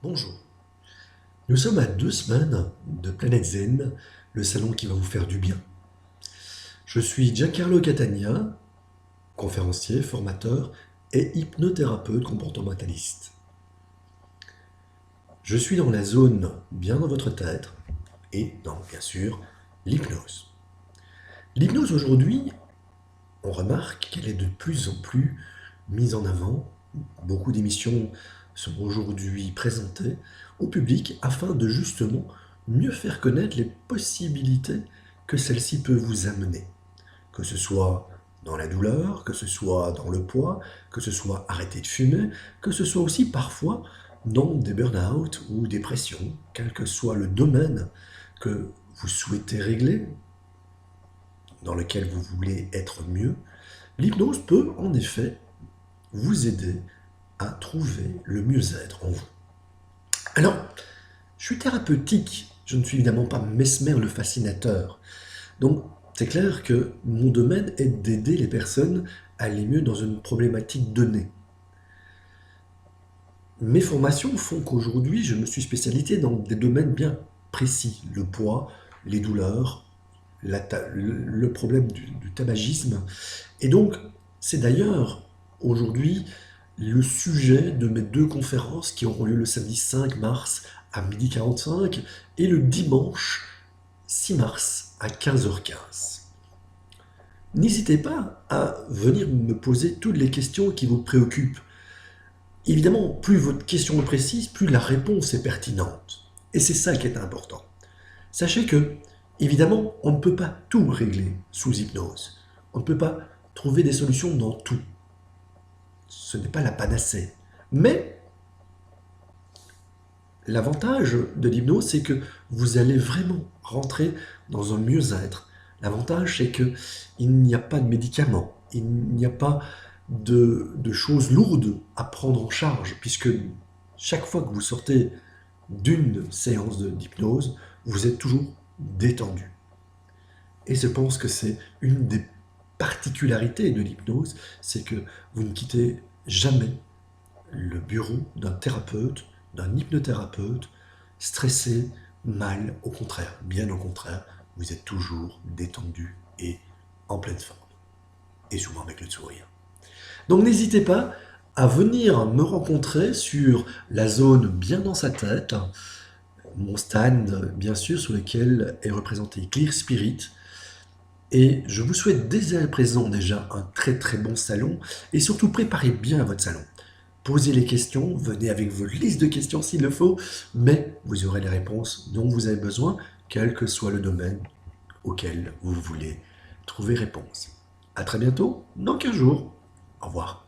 Bonjour, nous sommes à 2 semaines de Planète Zen, le salon qui va vous faire du bien. Je suis Giancarlo Catania, conférencier, formateur et hypnothérapeute comportementaliste. Je suis dans la zone bien dans votre tête et dans, bien sûr, l'hypnose. L'hypnose aujourd'hui, on remarque qu'elle est de plus en plus mise en avant. Beaucoup d'émissions sont aujourd'hui présentées au public afin de justement mieux faire connaître les possibilités que celle-ci peut vous amener. Que ce soit dans la douleur, que ce soit dans le poids, que ce soit arrêter de fumer, que ce soit aussi parfois dans des burn-out ou dépressions, quel que soit le domaine que vous souhaitez régler, dans lequel vous voulez être mieux, l'hypnose peut en effet vous aider à trouver le mieux-être en vous. Alors, je suis thérapeutique, je ne suis évidemment pas Mesmer le fascinateur. Donc, c'est clair que mon domaine est d'aider les personnes à aller mieux dans une problématique donnée. Mes formations font qu'aujourd'hui, je me suis spécialisé dans des domaines bien précis. Le poids, les douleurs, le problème du tabagisme. Et donc, c'est d'ailleurs aujourd'hui le sujet de mes 2 conférences qui auront lieu le samedi 5 mars à 12h45 et le dimanche 6 mars à 15h15. N'hésitez pas à venir me poser toutes les questions qui vous préoccupent. Évidemment, plus votre question est précise, plus la réponse est pertinente. Et c'est ça qui est important. Sachez que, évidemment, on ne peut pas tout régler sous hypnose. On ne peut pas trouver des solutions dans tout. Ce n'est pas la panacée. Mais l'avantage de l'hypnose, c'est que vous allez vraiment rentrer dans un mieux-être. L'avantage, c'est qu'il n'y a pas de médicaments, il n'y a pas de choses lourdes à prendre en charge, puisque chaque fois que vous sortez d'une séance d'hypnose, vous êtes toujours détendu. Et je pense que c'est une des particularités de l'hypnose, c'est que vous ne quittez jamais le bureau d'un thérapeute, d'un hypnothérapeute, stressé, mal, au contraire, bien au contraire, vous êtes toujours détendu et en pleine forme, et souvent avec le sourire. Donc n'hésitez pas à venir me rencontrer sur la zone bien dans sa tête, mon stand bien sûr sur lequel est représenté Clear Spirit, et je vous souhaite dès à présent déjà un très très bon salon, et surtout préparez bien votre salon. Posez les questions, venez avec vos listes de questions s'il le faut, mais vous aurez les réponses dont vous avez besoin, quel que soit le domaine auquel vous voulez trouver réponse. À très bientôt, dans 15 jours. Au revoir.